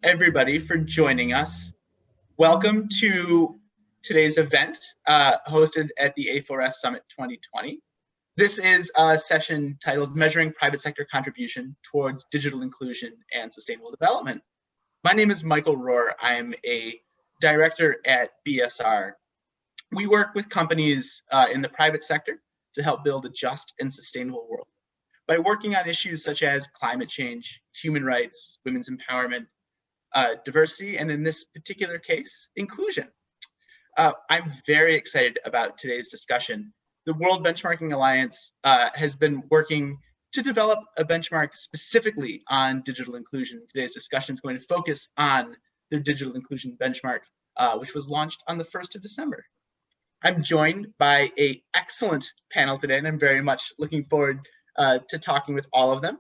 everybody for joining us. Welcome to today's event hosted at the A4S Summit 2020. This is a session titled Measuring Private Sector Contribution Towards Digital Inclusion and Sustainable Development. My name is Michael Rohr. I'm a director at BSR. We work with companies in the private sector to help build a just and sustainable world by working on issues such as climate change, human rights, women's empowerment, diversity, and in this particular case, inclusion. I'm very excited about today's discussion. The World Benchmarking Alliance has been working to develop a benchmark specifically on digital inclusion. Today's discussion is going to focus on their digital inclusion benchmark, which was launched on the 1st of December. I'm joined by an excellent panel today, and I'm very much looking forward to talking with all of them.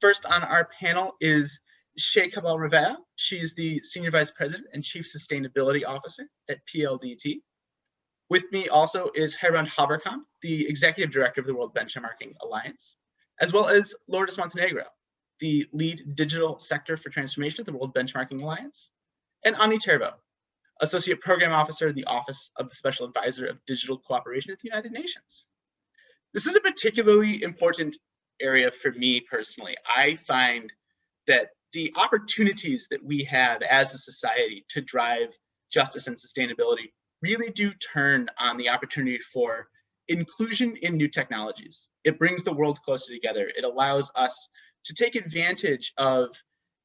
First on our panel is Cabal-Revilla. She's the Senior Vice President and Chief Sustainability Officer at PLDT. With me also is Gerbrand, the Executive Director of the World Benchmarking Alliance, as well as Lourdes Montenegro, the Lead Digital Sector for Transformation at the World Benchmarking Alliance, and Ani Terbo, Associate Program Officer of the Office of the Special Advisor of Digital Cooperation at the United Nations. This is a particularly important area for me personally. I find that the opportunities that we have as a society to drive justice and sustainability really do turn on the opportunity for inclusion in new technologies. It brings the world closer together. It allows us to take advantage of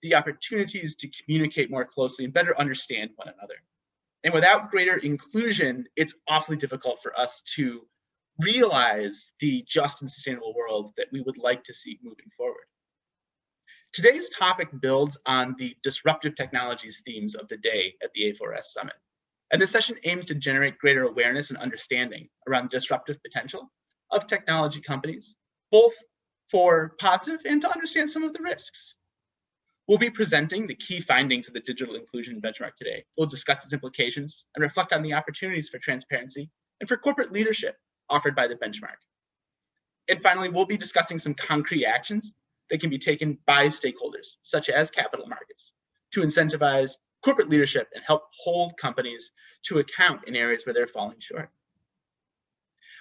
the opportunities to communicate more closely and better understand one another. And without greater inclusion, it's awfully difficult for us to realize the just and sustainable world that we would like to see moving forward. Today's topic builds on the disruptive technologies themes of the day at the A4S Summit. And this session aims to generate greater awareness and understanding around the disruptive potential of technology companies, both for positive and to understand some of the risks. We'll be presenting the key findings of the digital inclusion benchmark today. We'll discuss its implications and reflect on the opportunities for transparency and for corporate leadership offered by the benchmark. And finally, we'll be discussing some concrete actions that can be taken by stakeholders, such as capital markets, to incentivize corporate leadership and help hold companies to account in areas where they're falling short.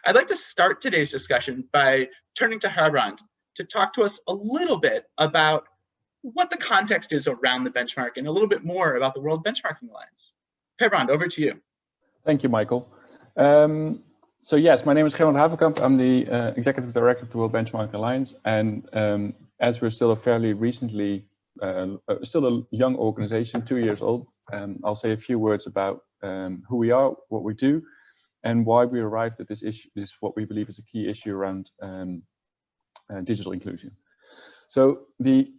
I'd like to start today's discussion by turning to Gerbrand to talk to us a little bit about what the context is around the benchmark and a little bit more about the World Benchmarking Alliance. Gerbrand, over to you. Thank you, Michael. So yes, my name is Cheryl Haverkamp. I'm the Executive Director of the World Benchmarking Alliance, and as we're still a fairly recently, still a young organization, 2 years old, I'll say a few words about who we are, what we do, and why we arrived at this issue, this what we believe is a key issue around digital inclusion. So the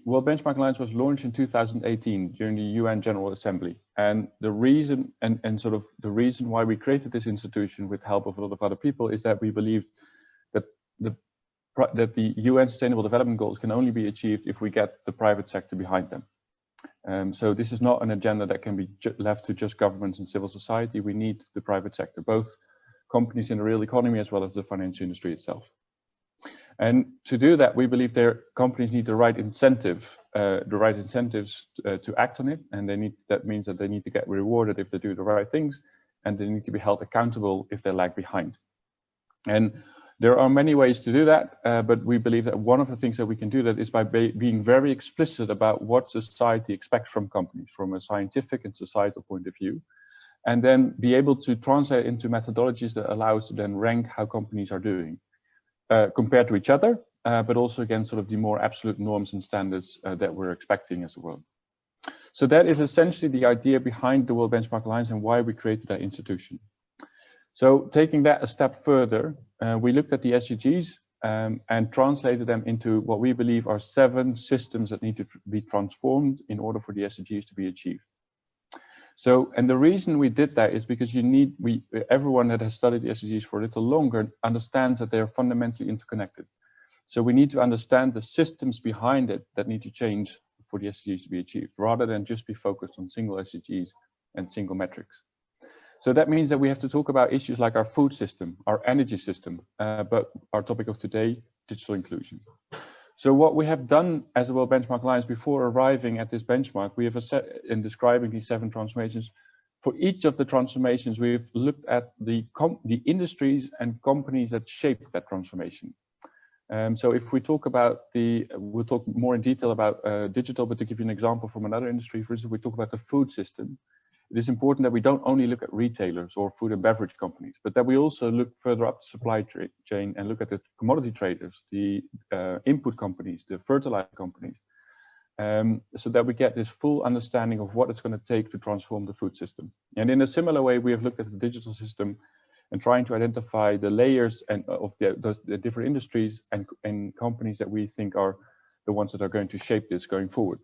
World Benchmarking Alliance was launched in 2018 during the UN General Assembly, and the reason the reason why we created this institution with help of a lot of other people is that we believe that the UN Sustainable Development Goals can only be achieved if we get the private sector behind them. So this is not an agenda that can be left to just governments and civil society. We need the private sector, both companies in the real economy as well as the financial industry itself. And to do that, we believe their companies need the right incentives to act on it, and that means that they need to get rewarded if they do the right things, and they need to be held accountable if they lag behind. And there are many ways to do that, but we believe that one of the things that we can do that is by being very explicit about what society expects from companies from a scientific and societal point of view, and then be able to translate into methodologies that allow us to then rank how companies are doing. Compared to each other, but also against sort of the more absolute norms and standards that we're expecting as a world. So that is essentially the idea behind the World Benchmarking Alliance and why we created that institution. So taking that a step further, we looked at the SDGs and translated them into what we believe are 7 systems that need to be transformed in order for the SDGs to be achieved. So, and the reason we did that is because everyone that has studied the SDGs for a little longer understands that they are fundamentally interconnected. So we need to understand the systems behind it that need to change for the SDGs to be achieved, rather than just be focused on single SDGs and single metrics. So that means that we have to talk about issues like our food system, our energy system, but our topic of today, digital inclusion. So what we have done as a World Benchmark Alliance before arriving at this benchmark, we have in describing these 7 transformations. For each of the transformations, we've looked at the industries and companies that shape that transformation. So if we talk about we'll talk more in detail about digital, but to give you an example from another industry, for instance, we talk about the food system. It is important that we don't only look at retailers or food and beverage companies, but that we also look further up the supply chain and look at the commodity traders, the input companies, the fertilizer companies, so that we get this full understanding of what it's going to take to transform the food system. And in a similar way, we have looked at the digital system and trying to identify the layers and of the different industries and companies that we think are the ones that are going to shape this going forward.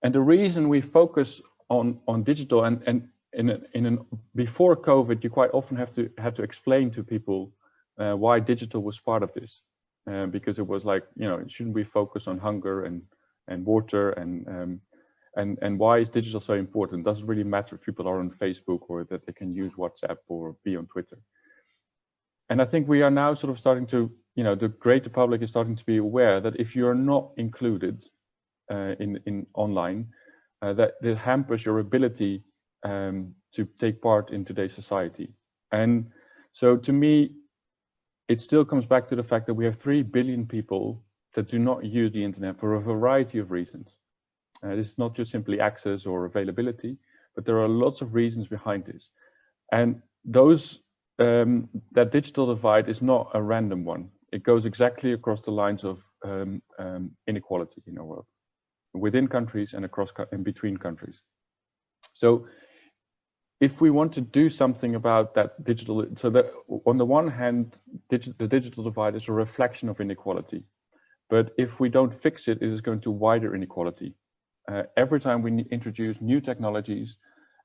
And the reason we focus on digital and before COVID, you quite often have to explain to people why digital was part of this, because it was like, you know, shouldn't we focus on hunger and water and why is digital so important? Does it really matter if people are on Facebook or that they can use WhatsApp or be on Twitter? And I think we are now sort of starting to, you know, the greater public is starting to be aware that if you're not included in online, that it hampers your ability to take part in today's society. And so to me, it still comes back to the fact that we have 3 billion people that do not use the internet for a variety of reasons. It's not just simply access or availability, but there are lots of reasons behind this. And those that digital divide is not a random one. It goes exactly across the lines of inequality in our world, within countries and across and between countries. So if we want to do something about that digital, so that on the one hand, the digital divide is a reflection of inequality. But if we don't fix it, it is going to widen inequality. Every time we introduce new technologies,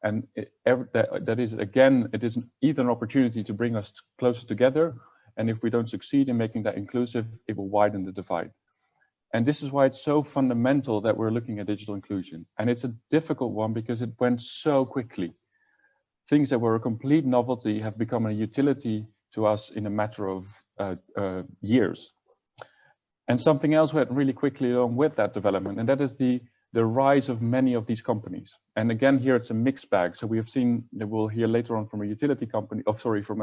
and that is, again, it is either an opportunity to bring us closer together, and if we don't succeed in making that inclusive, it will widen the divide. And this is why it's so fundamental that we're looking at digital inclusion. And it's a difficult one because it went so quickly. Things that were a complete novelty have become a utility to us in a matter of years. And something else went really quickly along with that development, and that is the rise of many of these companies. And again, here it's a mixed bag. So we have seen, we'll hear later on from a utility company, from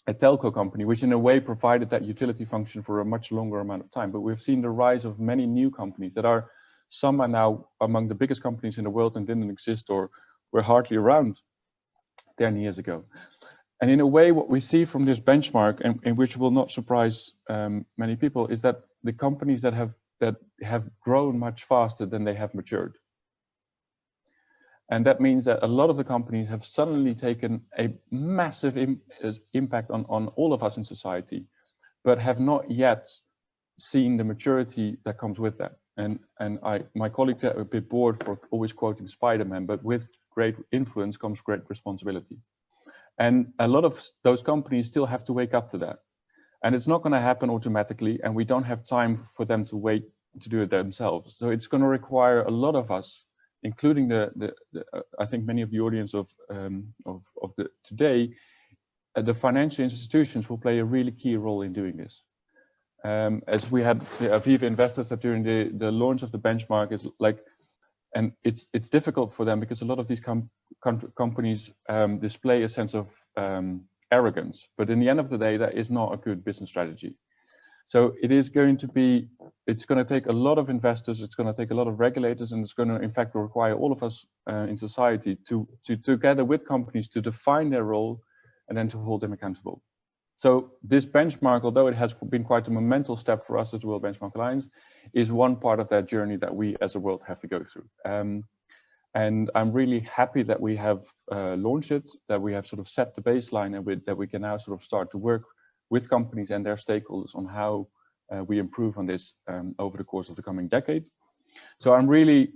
a telco company, which in a way provided that utility function for a much longer amount of time. But we've seen the rise of many new companies that are, some are now among the biggest companies in the world and didn't exist or were hardly around 10 years ago. And in a way, what we see from this benchmark, and which will not surprise many people, is that the companies that have grown much faster than they have matured. And that means that a lot of the companies have suddenly taken a massive impact on all of us in society, but have not yet seen the maturity that comes with that. And my colleagues are a bit bored for always quoting Spider-Man, but with great influence comes great responsibility. And a lot of those companies still have to wake up to that. And it's not going to happen automatically, and we don't have time for them to wait to do it themselves. So it's going to require a lot of us, including I think many of the audience of today, the financial institutions will play a really key role in doing this. As we had the Aviva investors that during the launch of the benchmark is like, and it's difficult for them because a lot of these companies display a sense of arrogance, but in the end of the day, that is not a good business strategy. So it is going to be, it's going to take a lot of investors, it's going to take a lot of regulators, and it's going to in fact require all of us in society to together with companies to define their role and then to hold them accountable. So this benchmark, although it has been quite a monumental step for us as the World Benchmark Alliance, is one part of that journey that we as a world have to go through. And I'm really happy that we have launched it, that we have sort of set the baseline, and that we can now sort of start to work with companies and their stakeholders on how we improve on this over the course of the coming decade. So I'm really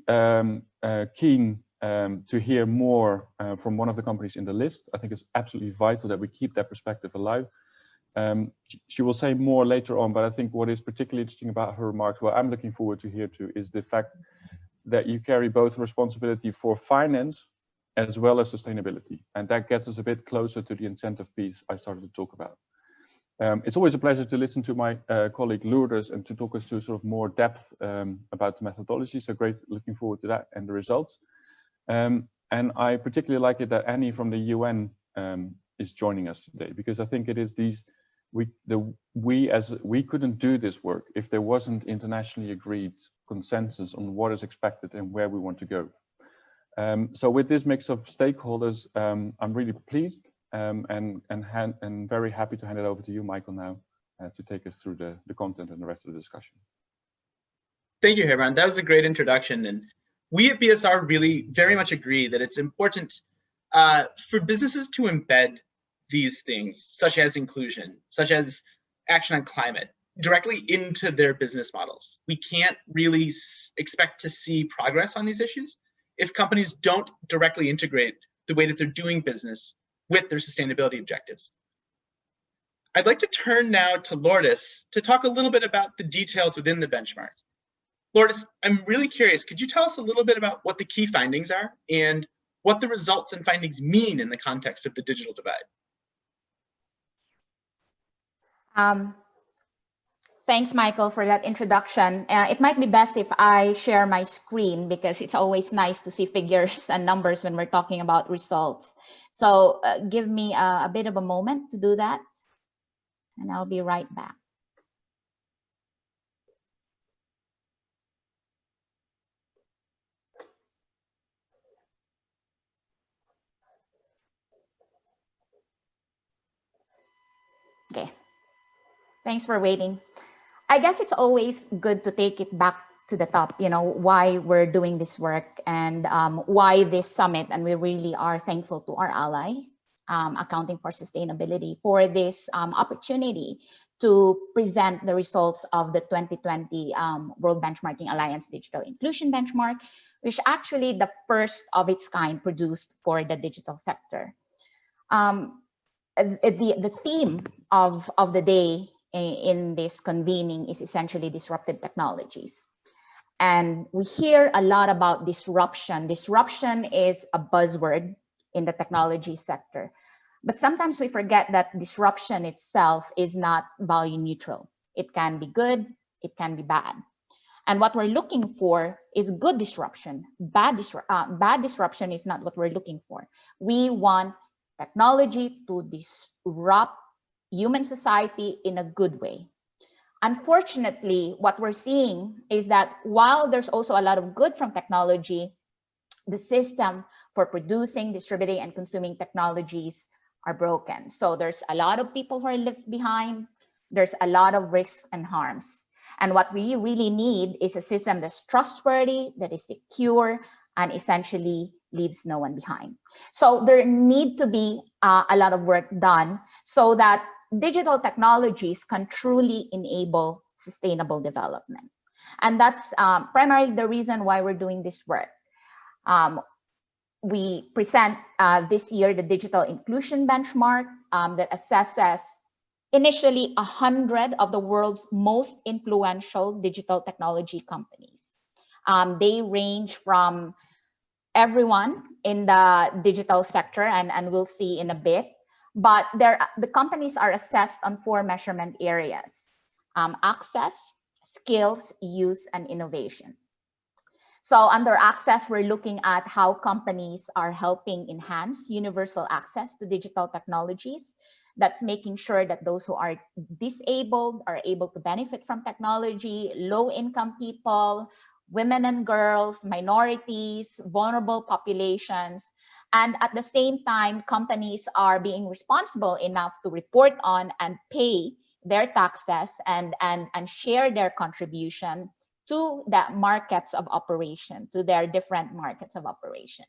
keen to hear more from one of the companies in the list. I think it's absolutely vital that we keep that perspective alive. She will say more later on, but I think what is particularly interesting about her remarks, what I'm looking forward to hear too, is the fact that you carry both responsibility for finance as well as sustainability. And that gets us a bit closer to the incentive piece I started to talk about. It's always a pleasure to listen to my colleague Lourdes and to talk us to sort of more depth about the methodology. So great, looking forward to that and the results. And I particularly like it that Annie from the UN is joining us today, because I think it is these, we couldn't do this work if there wasn't internationally agreed consensus on what is expected and where we want to go. So with this mix of stakeholders, I'm really pleased and very happy to hand it over to you, Michael, now to take us through the content and the rest of the discussion. Thank you, Gerbrand. That was a great introduction. And we at BSR really very much agree that it's important for businesses to embed these things, such as inclusion, such as action on climate, directly into their business models. We can't really expect to see progress on these issues if companies don't directly integrate the way that they're doing business with their sustainability objectives. I'd like to turn now to Lourdes to talk a little bit about the details within the benchmark. Lourdes, I'm really curious, could you tell us a little bit about what the key findings are and what the results and findings mean in the context of the digital divide? Thanks, Michael, for that introduction. It might be best if I share my screen, because it's always nice to see figures and numbers when we're talking about results. So give me a bit of a moment to do that, and I'll be right back. Okay, thanks for waiting. I guess it's always good to take it back to the top, why we're doing this work and why this summit. And we really are thankful to our allies, Accounting for Sustainability, for this opportunity to present the results of the 2020 World Benchmarking Alliance Digital Inclusion Benchmark, which actually the first of its kind produced for the digital sector. The theme of the day in this convening is essentially disruptive technologies. And we hear a lot about disruption. Disruption is a buzzword in the technology sector. But sometimes we forget that disruption itself is not value neutral. It can be good, it can be bad. And what we're looking for is good disruption. Bad disruption is not what we're looking for. We want technology to disrupt human society in a good way. Unfortunately, what we're seeing is that while there's also a lot of good from technology, the system for producing, distributing, and consuming technologies are broken. So there's a lot of people who are left behind. There's a lot of risks and harms. And what we really need is a system that's trustworthy, that is secure, and essentially leaves no one behind. So there need to be a lot of work done so that digital technologies can truly enable sustainable development. And that's primarily the reason why we're doing this work. We present this year the Digital Inclusion Benchmark that assesses initially 100 of the world's most influential digital technology companies. They range from everyone in the digital sector, and we'll see in a bit. But the companies are assessed on 4 measurement areas: access, skills, use, and innovation. So under access, we're looking at how companies are helping enhance universal access to digital technologies. That's making sure that those who are disabled are able to benefit from technology, low-income people, women and girls, minorities, vulnerable populations. And at the same time, companies are being responsible enough to report on and pay their taxes and share their contribution to the markets of operation, to their different markets of operation.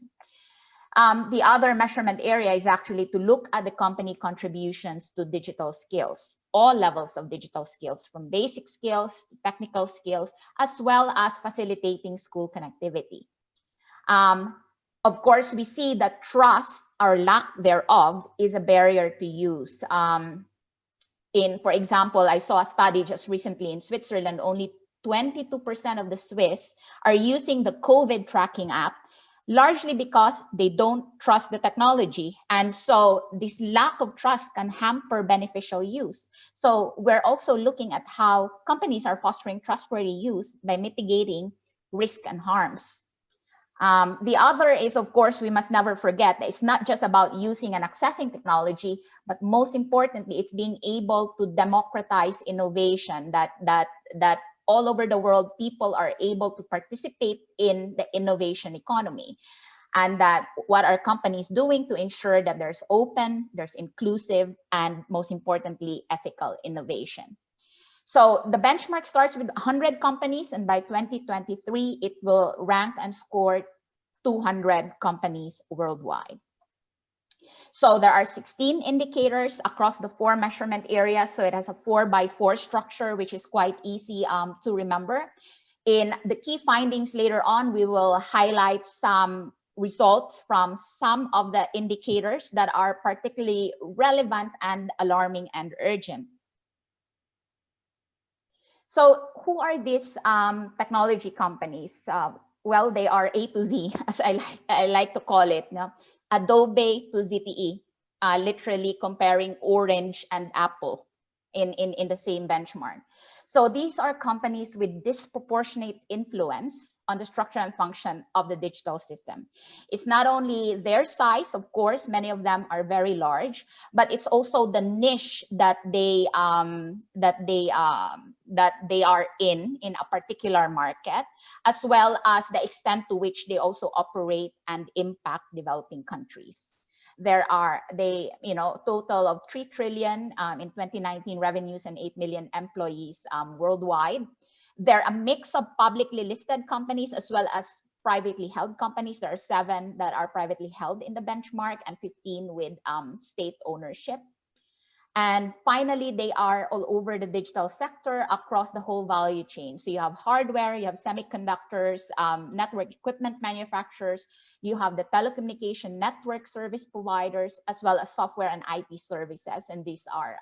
The other measurement area is actually to look at the company contributions to digital skills, all levels of digital skills, from basic skills to technical skills, as well as facilitating school connectivity. Of course, we see that trust or lack thereof is a barrier to use. For example, I saw a study just recently in Switzerland, only 22% of the Swiss are using the COVID tracking app, largely because they don't trust the technology. And so this lack of trust can hamper beneficial use. So we're also looking at how companies are fostering trustworthy use by mitigating risk and harms. The other is, of course, we must never forget that it's not just about using and accessing technology, but most importantly, it's being able to democratize innovation, that all over the world, people are able to participate in the innovation economy. And that what are companies doing to ensure that there's open, there's inclusive, and most importantly, ethical innovation. So the benchmark starts with 100 companies, and by 2023, it will rank and score 200 companies worldwide. So there are 16 indicators across the 4 measurement areas. So it has a 4x4 structure, which is quite easy to remember. In the key findings later on, we will highlight some results from some of the indicators that are particularly relevant and alarming and urgent. So who are these technology companies? Well, they are A to Z, as I like to call it. No? Adobe to ZTE, literally comparing orange and apple in the same benchmark. So these are companies with disproportionate influence on the structure and function of the digital system. It's not only their size, of course, many of them are very large, but it's also the niche that they are in a particular market, as well as the extent to which they also operate and impact developing countries. There are total of 3 trillion in 2019 revenues and 8 million employees worldwide. They're a mix of publicly listed companies as well as privately held companies. There are 7 that are privately held in the benchmark and 15 with state ownership. And finally, they are all over the digital sector across the whole value chain. So you have hardware, you have semiconductors, network equipment manufacturers, you have the telecommunication network service providers, as well as software and IT services. And these are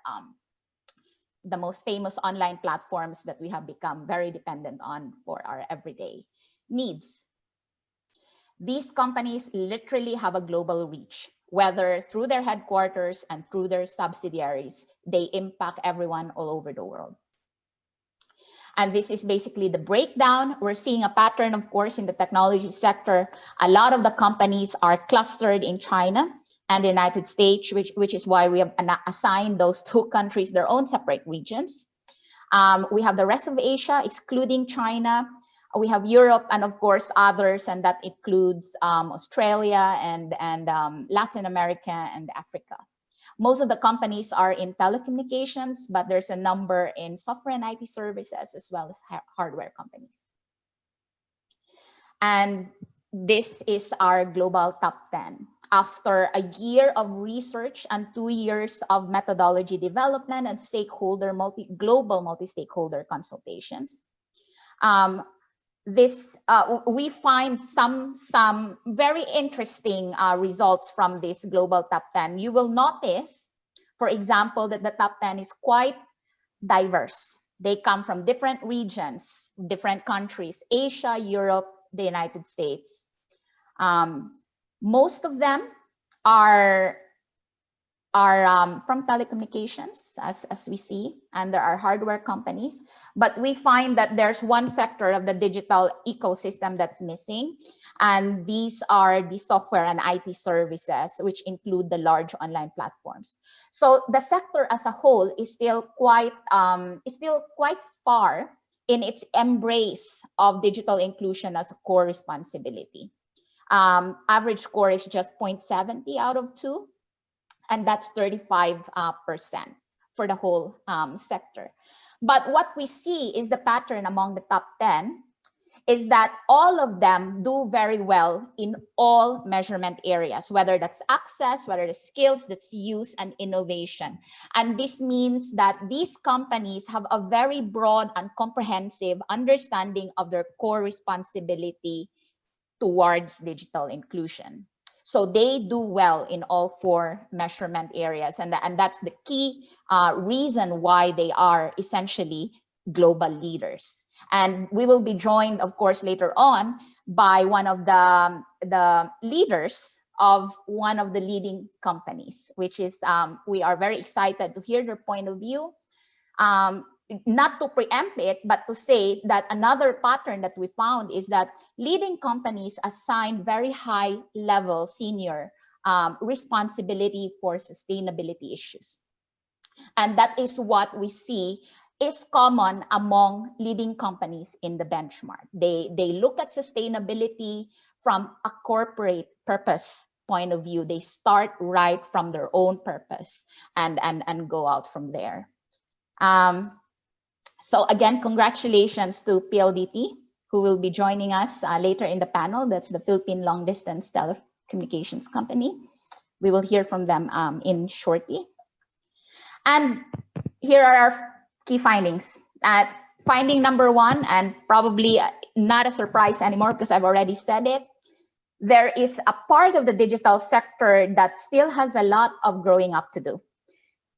the most famous online platforms that we have become very dependent on for our everyday needs. These companies literally have a global reach. Whether through their headquarters and through their subsidiaries, they impact everyone all over the world. And this is basically the breakdown. We're seeing a pattern, of course, in the technology sector. A lot of the companies are clustered in China and the United States, which is why we have assigned those 2 countries their own separate regions. We have the rest of Asia, excluding China. We have Europe and, of course, others, and that includes Australia and Latin America and Africa. Most of the companies are in telecommunications, but there's a number in software and IT services as well as hardware companies. And this is our global top 10. After a year of research and 2 years of methodology development and global multi-stakeholder consultations, we find some very interesting results from this global top 10. You will notice, for example, that the top 10 is quite diverse. They come from different regions, different countries, Asia, Europe, the United States. Most of them are from telecommunications, as we see, and there are hardware companies. But we find that there's one sector of the digital ecosystem that's missing, and these are the software and IT services, which include the large online platforms. So the sector as a whole is still quite far in its embrace of digital inclusion as a core responsibility. Average score is just 0.70 out of 2. And that's 35% for the whole sector. But what we see is the pattern among the top 10 is that all of them do very well in all measurement areas, whether that's access, whether it's skills, that's use and innovation. And this means that these companies have a very broad and comprehensive understanding of their core responsibility towards digital inclusion. So they do well in all 4 measurement areas. And that's the key reason why they are essentially global leaders. And we will be joined, of course, later on by one of the leaders of one of the leading companies, which is, we are very excited to hear their point of view. Not to preempt it, but to say that another pattern that we found is that leading companies assign very high level senior responsibility for sustainability issues. And that is what we see is common among leading companies in the benchmark. They look at sustainability from a corporate purpose point of view. They start right from their own purpose and go out from there. So again, congratulations to PLDT, who will be joining us later in the panel. That's the Philippine Long Distance Telecommunications Company. We will hear from them in shortly. And here are our key findings. Finding number one, and probably not a surprise anymore because I've already said it, there is a part of the digital sector that still has a lot of growing up to do.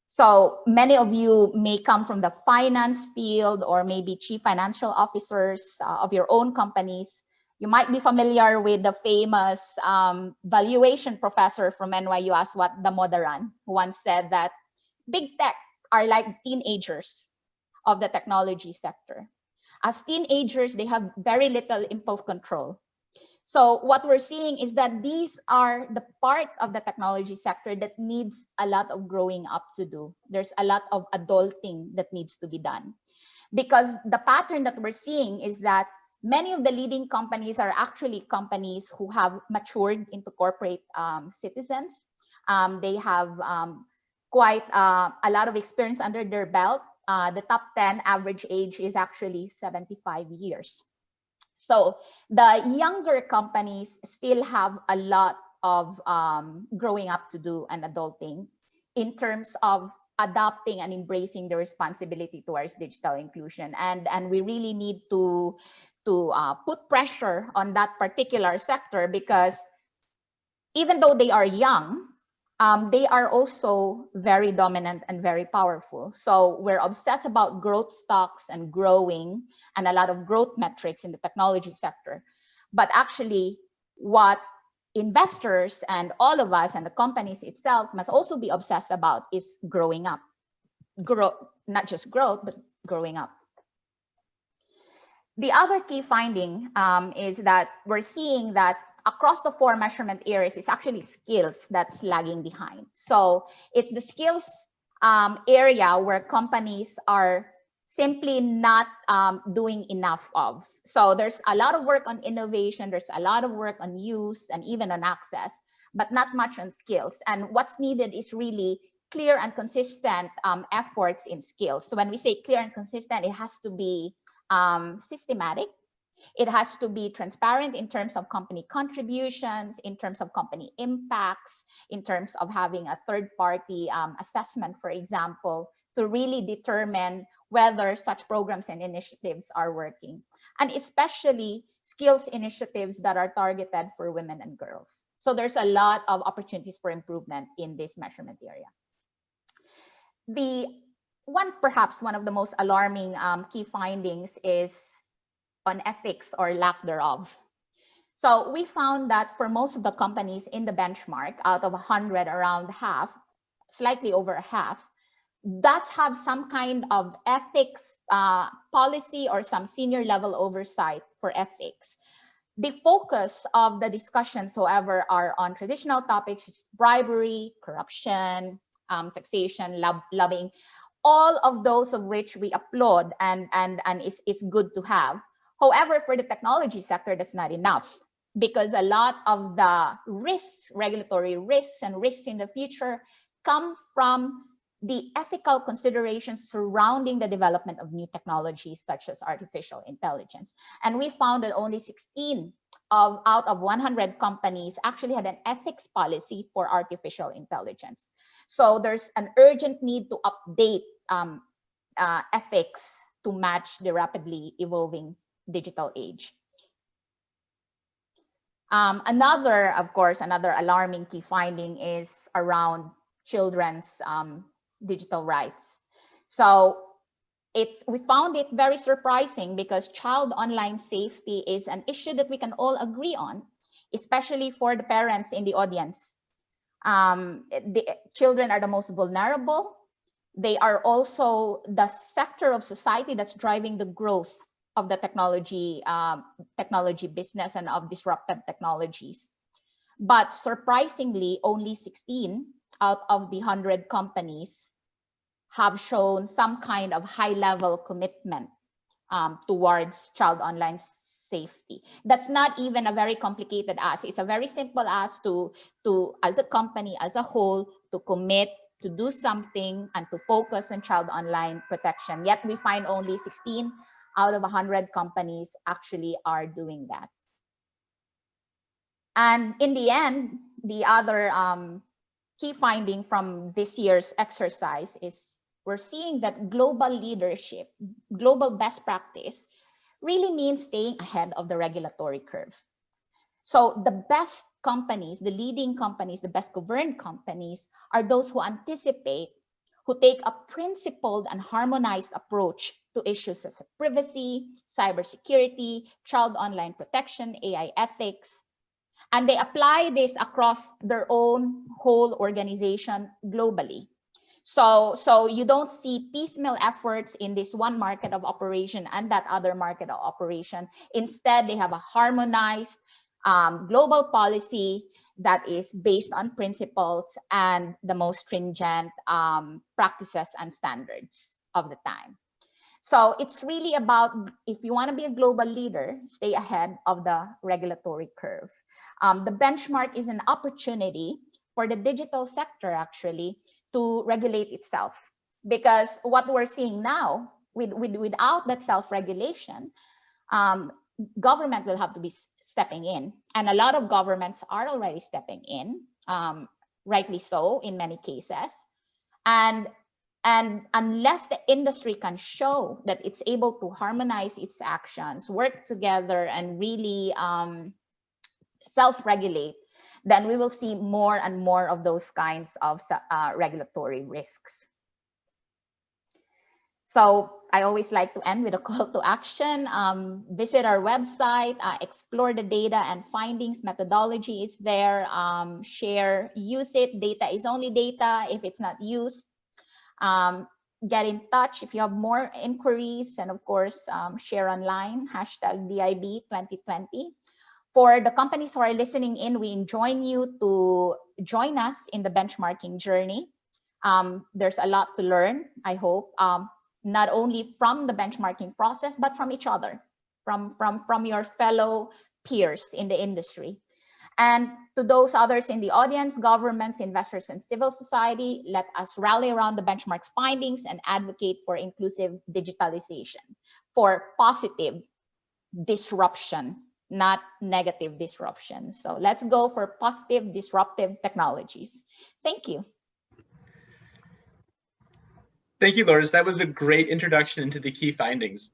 So many of you may come from the finance field or maybe chief financial officers of your own companies. You might be familiar with the famous valuation professor from NYU, Aswat Damodaran, who once said that big tech are like teenagers of the technology sector. As teenagers, they have very little impulse control. So what we're seeing is that these are the part of the technology sector that needs a lot of growing up to do. There's a lot of adulting that needs to be done. Because the pattern that we're seeing is that many of the leading companies are actually companies who have matured into corporate citizens. They have quite a lot of experience under their belt. The top 10 average age is actually 75 years. So the younger companies still have a lot of growing up to do and adulting in terms of adopting and embracing the responsibility towards digital inclusion. And we really need to put pressure on that particular sector, because even though they are young, they are also very dominant and very powerful. So we're obsessed about growth stocks and growing and a lot of growth metrics in the technology sector. But actually, what investors and all of us and the companies itself must also be obsessed about is growing up. Not just growth, but growing up. The other key finding is that we're seeing that across the 4 measurement areas, it's actually skills that's lagging behind. So it's the skills area where companies are simply not doing enough of. So there's a lot of work on innovation, there's a lot of work on use and even on access, but not much on skills. And what's needed is really clear and consistent efforts in skills. So when we say clear and consistent, it has to be systematic. It has to be transparent in terms of company contributions, in terms of company impacts, in terms of having a third-party assessment, for example, to really determine whether such programs and initiatives are working. And especially skills initiatives that are targeted for women and girls. So there's a lot of opportunities for improvement in this measurement area. Perhaps one of the most alarming key findings is on ethics or lack thereof. So we found that for most of the companies in the benchmark, out of 100, around half, slightly over half, does have some kind of ethics policy or some senior level oversight for ethics. The focus of the discussions, however, are on traditional topics such as bribery, corruption, taxation, lobbying, all of those of which we applaud and is good to have. However, for the technology sector, that's not enough, because a lot of the risks, regulatory risks and risks in the future, come from the ethical considerations surrounding the development of new technologies such as artificial intelligence. And we found that only 16 out of 100 companies actually had an ethics policy for artificial intelligence. So there's an urgent need to update ethics to match the rapidly evolving digital age. Another alarming key finding is around children's digital rights. So we found it very surprising because child online safety is an issue that we can all agree on, especially for the parents in the audience. The children are the most vulnerable. They are also the sector of society that's driving the growth of the technology business and of disruptive technologies. But surprisingly, only 16 out of the 100 companies have shown some kind of high-level commitment towards child online safety. That's not even a very complicated ask. It's a very simple ask to as a company as a whole, to commit to do something and to focus on child online protection. Yet we find only 16 out of 100 companies actually are doing that. And in the end, the other key finding from this year's exercise is we're seeing that global leadership, global best practice really means staying ahead of the regulatory curve. So the best companies, the leading companies, the best governed companies are those who anticipate, who take a principled and harmonized approach to issues such as privacy, cybersecurity, child online protection, AI ethics, and they apply this across their own whole organization globally. So you don't see piecemeal efforts in this one market of operation and that other market of operation. Instead, they have a harmonized global policy that is based on principles and the most stringent practices and standards of the time. So it's really about, if you want to be a global leader, stay ahead of the regulatory curve. The benchmark is an opportunity for the digital sector actually to regulate itself, because what we're seeing now without that self-regulation, government will have to be stepping in, and a lot of governments are already stepping in, rightly so in many cases. And unless the industry can show that it's able to harmonize its actions, work together, and really self-regulate, then we will see more and more of those kinds of regulatory risks. So I always like to end with a call to action. Visit our website, explore the data and findings. Methodology is there. Share, use it. Data is only data if it's not used. Get in touch if you have more inquiries, and of course, share online, #DIB2020. For the companies who are listening in, we enjoin you to join us in the benchmarking journey. There's a lot to learn, I hope, not only from the benchmarking process, but from each other, from your fellow peers in the industry. And to those others in the audience, governments, investors, and civil society, let us rally around the benchmark's findings and advocate for inclusive digitalization, for positive disruption, not negative disruption. So let's go for positive disruptive technologies. Thank you. Thank you, Lourdes. That was a great introduction into the key findings.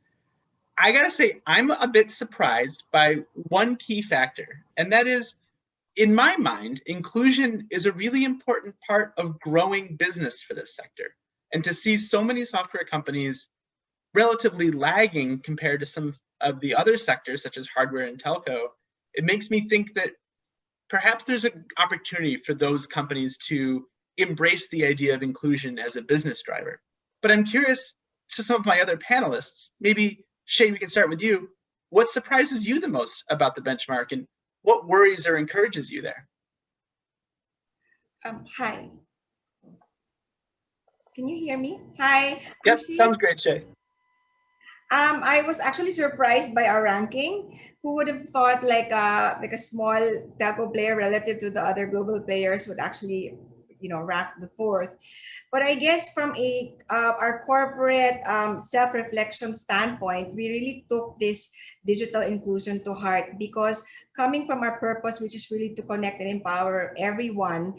I gotta say, I'm a bit surprised by one key factor, and that is, in my mind, inclusion is a really important part of growing business for this sector. And to see so many software companies relatively lagging compared to some of the other sectors, such as hardware and telco, it makes me think that perhaps there's an opportunity for those companies to embrace the idea of inclusion as a business driver. But I'm curious to some of my other panelists, maybe Shay, we can start with you. What surprises you the most about the benchmark, and what worries or encourages you there? Hi. Can you hear me? Hi. Yep, sounds great, Shay. I was actually surprised by our ranking. Who would have thought like a small telco player relative to the other global players would actually, rank the fourth? But I guess from our corporate self-reflection standpoint, we really took this digital inclusion to heart, because coming from our purpose, which is really to connect and empower everyone,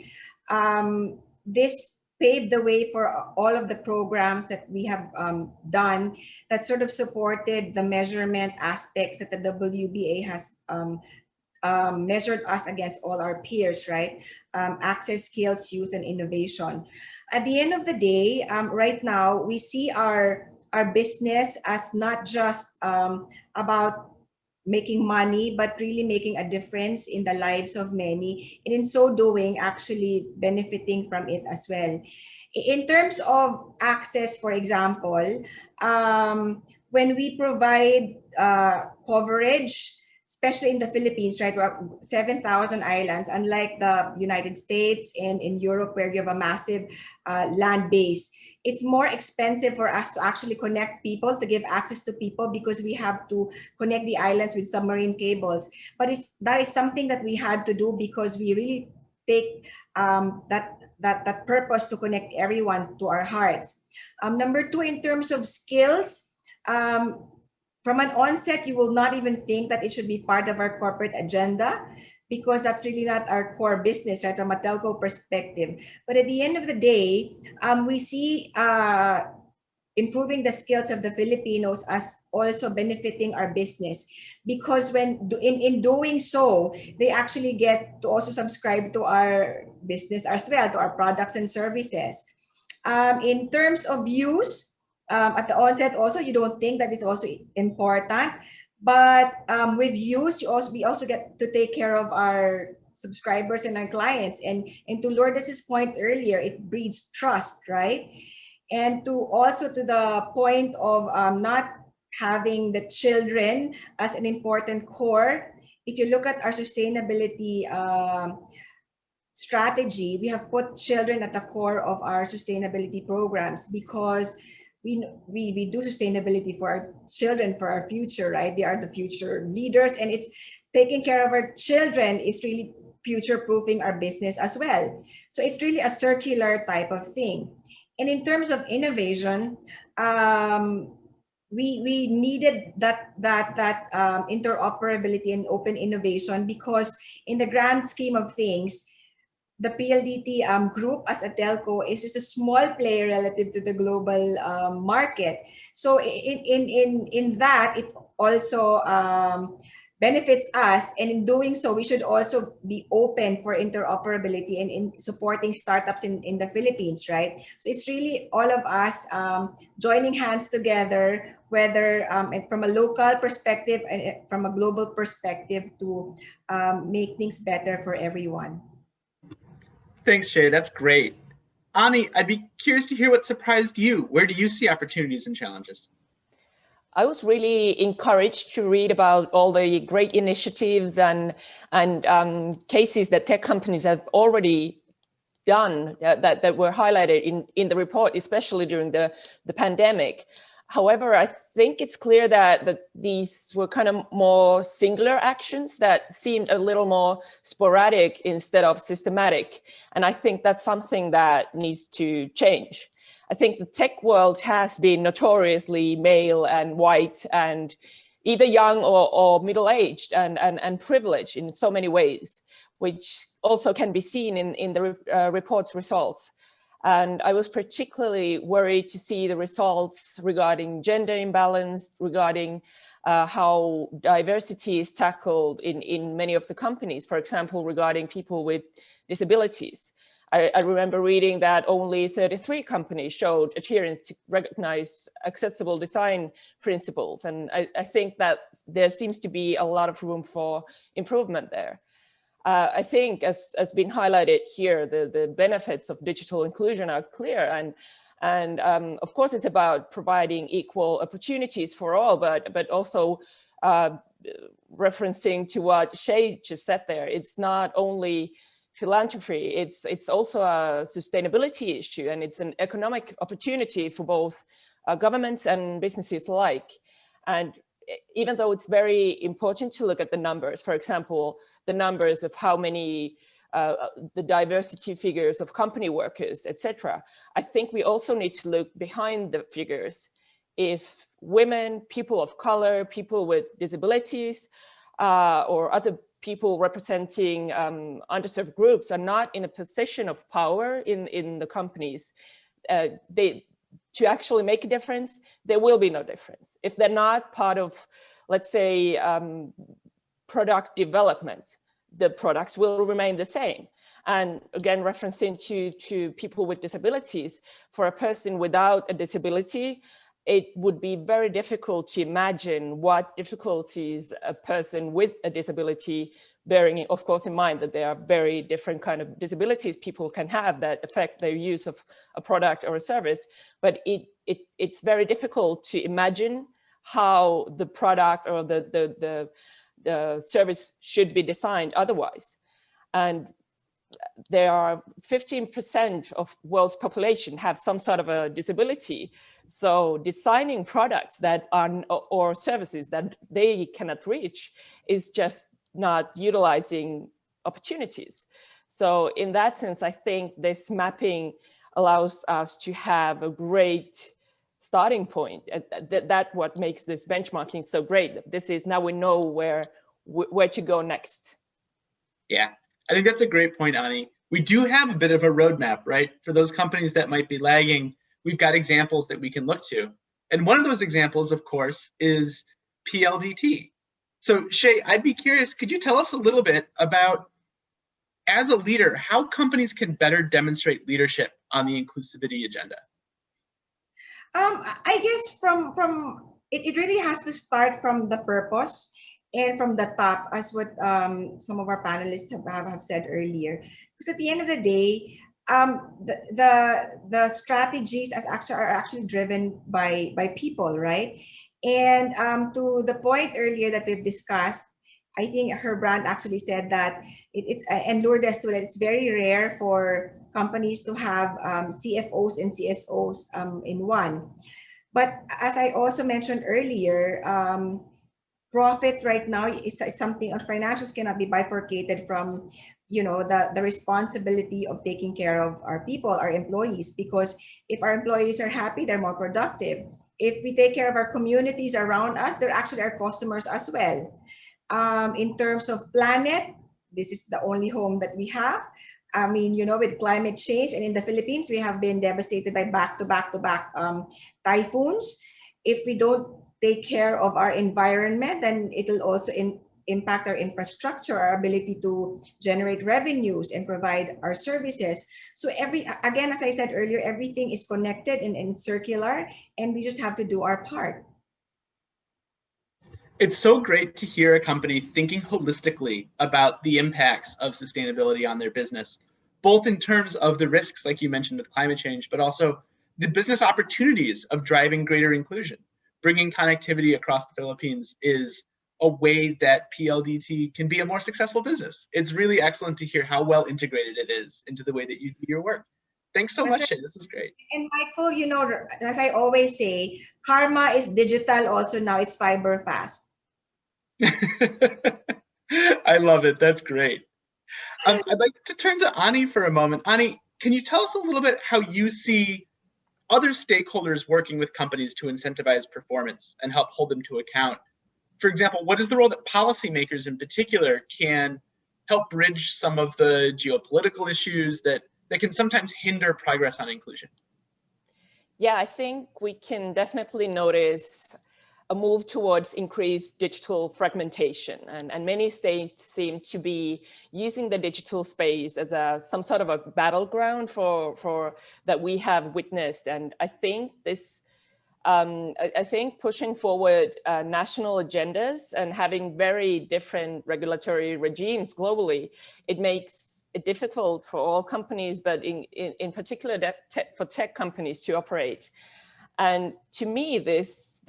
this paved the way for all of the programs that we have done that sort of supported the measurement aspects that the WBA has measured us against all our peers, right? Access, skills, use, and innovation. At the end of the day, right now, we see our our business as not just about making money, but really making a difference in the lives of many, and in so doing, actually benefiting from it as well. In terms of access, for example, when we provide coverage, especially in the Philippines, right, we're 7,000 islands, unlike the United States and in Europe where you have a massive land base. It's more expensive for us to actually connect people, to give access to people, because we have to connect the islands with submarine cables. But that is something that we had to do because we really take that purpose to connect everyone to our hearts. Number two, in terms of skills, from an onset, you will not even think that it should be part of our corporate agenda, because that's really not our core business, right, from a telco perspective. But at the end of the day, we see improving the skills of the Filipinos as also benefiting our business, because when in doing so, they actually get to also subscribe to our business as well, to our products and services. In terms of use, at the onset also, you don't think that it's also important, but with use, we also get to take care of our subscribers and our clients. And to Lourdes's point earlier, it breeds trust, right? And to the point of not having the children as an important core, if you look at our sustainability strategy, we have put children at the core of our sustainability programs, because we do sustainability for our children, for our future, right? They are the future leaders, and it's taking care of our children is really future-proofing our business as well. So it's really a circular type of thing. And in terms of innovation, we needed that interoperability and open innovation, because in the grand scheme of things, the PLDT group as a telco is just a small player relative to the global market. So in that, it also benefits us, and in doing so, we should also be open for interoperability and in supporting startups in the Philippines, right? So it's really all of us joining hands together, whether from a local perspective and from a global perspective, to make things better for everyone. Thanks, Jay. That's great. Ani, I'd be curious to hear what surprised you. Where do you see opportunities and challenges? I was really encouraged to read about all the great initiatives and cases that tech companies have already done that were highlighted in the report, especially during the pandemic. However, I think it's clear that these were kind of more singular actions that seemed a little more sporadic instead of systematic. And I think that's something that needs to change. I think the tech world has been notoriously male and white and either young or middle-aged and privileged in so many ways, which also can be seen in the report's results. And I was particularly worried to see the results regarding gender imbalance, regarding how diversity is tackled in many of the companies, for example, regarding people with disabilities. I remember reading that only 33 companies showed adherence to recognize accessible design principles. And I think that there seems to be a lot of room for improvement there. I think, as been highlighted here, the benefits of digital inclusion are clear, and of course it's about providing equal opportunities for all, but also referencing to what Shay just said there, it's not only philanthropy, it's also a sustainability issue, and it's an economic opportunity for both governments and businesses alike. And even though it's very important to look at the numbers, for example, the numbers of how many, the diversity figures of company workers, etc. I think we also need to look behind the figures. If women, people of color, people with disabilities, or other people representing underserved groups are not in a position of power in the companies, to actually make a difference, there will be no difference. If they're not part of, let's say, product development, the products will remain the same. And again, referencing to people with disabilities, for a person without a disability, it would be very difficult to imagine what difficulties a person with a disability, bearing of course in mind that there are very different kind of disabilities people can have that affect their use of a product or a service, but it's very difficult to imagine how the product or the service should be designed otherwise. And there are 15% of world's population have some sort of a disability. So designing products that are, or services that they cannot reach is just not utilizing opportunities. So in that sense, I think this mapping allows us to have a great starting point. That's what makes this benchmarking so great. This is now we know where to go next. Yeah, I think that's a great point, Ani. We do have a bit of a roadmap, right? For those companies that might be lagging, we've got examples that we can look to. And one of those examples, of course, is PLDT. So Shay, I'd be curious, could you tell us a little bit about, as a leader, how companies can better demonstrate leadership on the inclusivity agenda? I guess it really has to start from the purpose and from the top, as what some of our panelists have said earlier. Because at the end of the day, the strategies are actually driven by people, right? And to the point earlier that we've discussed, I think Gerbrand actually said that and Lourdes too, that it's very rare for companies to have CFOs and CSOs in one. But as I also mentioned earlier, profit right now is something, or financials cannot be bifurcated from, you know, the responsibility of taking care of our people, our employees, because if our employees are happy, they're more productive. If we take care of our communities around us, they're actually our customers as well. In terms of planet, this is the only home that we have. I mean, you know, with climate change, and in the Philippines, we have been devastated by back-to-back typhoons. If we don't take care of our environment, then it'll also impact our infrastructure, our ability to generate revenues and provide our services. So again, as I said earlier, everything is connected and circular, and we just have to do our part. It's so great to hear a company thinking holistically about the impacts of sustainability on their business, both in terms of the risks, like you mentioned with climate change, but also the business opportunities of driving greater inclusion. Bringing connectivity across the Philippines is a way that PLDT can be a more successful business. It's really excellent to hear how well integrated it is into the way that you do your work. Thanks so much, Shay. This is great. And Michael, you know, as I always say, karma is digital also now. It's fiber fast. I love it. That's great. I'd like to turn to Ani for a moment. Ani, can you tell us a little bit how you see other stakeholders working with companies to incentivize performance and help hold them to account? For example, what is the role that policymakers in particular can help bridge some of the geopolitical issues that can sometimes hinder progress on inclusion? Yeah, I think we can definitely notice a move towards increased digital fragmentation, and many states seem to be using the digital space as some sort of a battleground for that we have witnessed. And I think this, I think pushing forward national agendas and having very different regulatory regimes globally, it makes it difficult for all companies, but in particular for tech companies to operate. And to me, this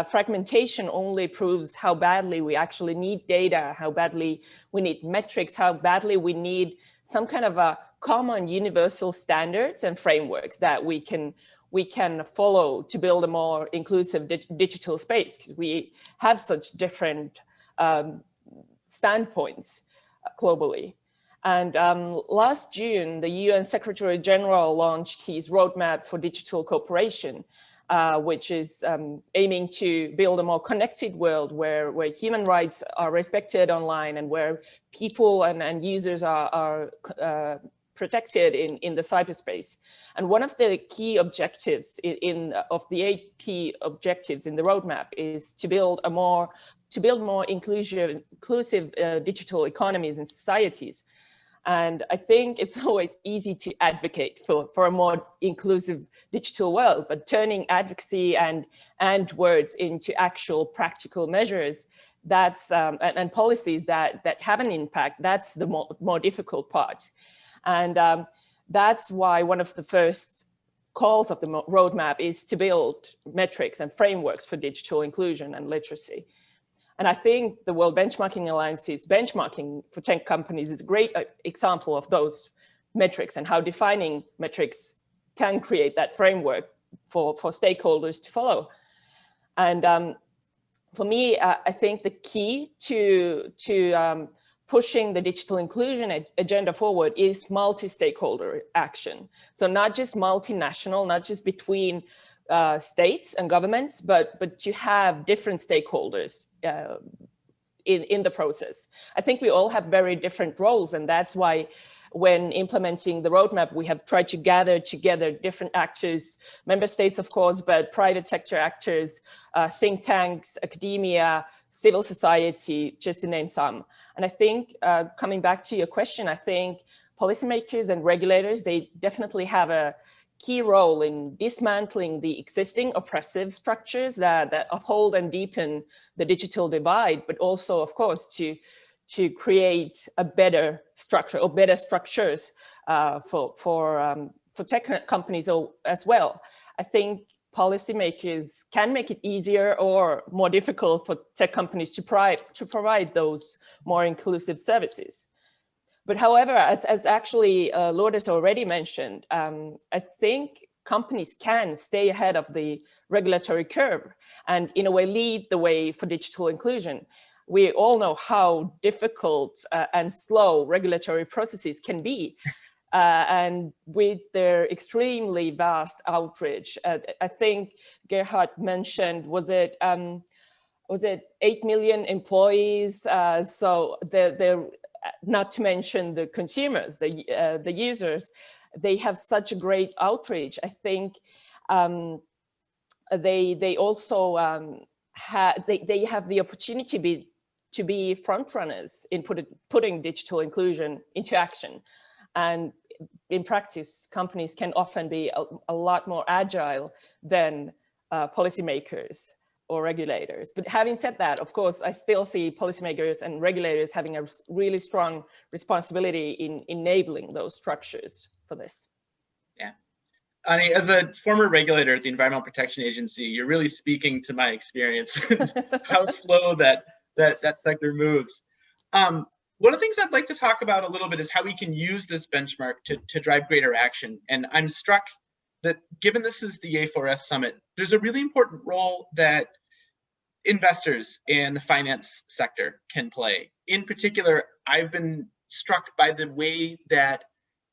fragmentation only proves how badly we actually need data, how badly we need metrics, how badly we need some kind of a common universal standards and frameworks that we can follow to build a more inclusive digital space, because we have such different standpoints globally. And last June, the UN Secretary General launched his roadmap for digital cooperation, which is aiming to build a more connected world where human rights are respected online and where people and users are protected in the cyberspace. And one of the key objectives of the 8 key objectives in the roadmap is to build more inclusive digital economies and societies. And I think it's always easy to advocate for a more inclusive digital world, but turning advocacy and words into actual practical measures, that's and policies that have an impact, that's the more difficult part. And that's why one of the first calls of the roadmap is to build metrics and frameworks for digital inclusion and literacy. And I think the World Benchmarking Alliance's benchmarking for tech companies is a great example of those metrics and how defining metrics can create that framework for stakeholders to follow. And for me, I think the key to pushing the digital inclusion agenda forward is multi-stakeholder action. So not just multinational, not just between states and governments, but to have different stakeholders in the process. I think we all have very different roles, and that's why when implementing the roadmap, we have tried to gather together different actors, member states, of course, but private sector actors, think tanks, academia, civil society, just to name some. And I think, coming back to your question, I think policymakers and regulators, they definitely have a key role in dismantling the existing oppressive structures that uphold and deepen the digital divide, but also, of course, to create a better structure or better structures for tech companies as well. I think policymakers can make it easier or more difficult for tech companies to provide those more inclusive services. But however, as actually Lourdes already mentioned, I think companies can stay ahead of the regulatory curve and in a way lead the way for digital inclusion. We all know how difficult and slow regulatory processes can be. And with their extremely vast outreach, I think Gerhard mentioned, was it 8 million employees? So they're not to mention the consumers, the users, they have such a great outreach. I think they also they have the opportunity to be front runners in putting digital inclusion into action. And in practice, companies can often be a lot more agile than policymakers or regulators. But having said that, of course, I still see policymakers and regulators having a really strong responsibility in enabling those structures for this. Yeah. Ani, as a former regulator at the Environmental Protection Agency, you're really speaking to my experience, how slow that sector moves. One of the things I'd like to talk about a little bit is how we can use this benchmark to drive greater action. And I'm struck that given this is the A4S Summit, there's a really important role that investors in the finance sector can play. In particular, I've been struck by the way that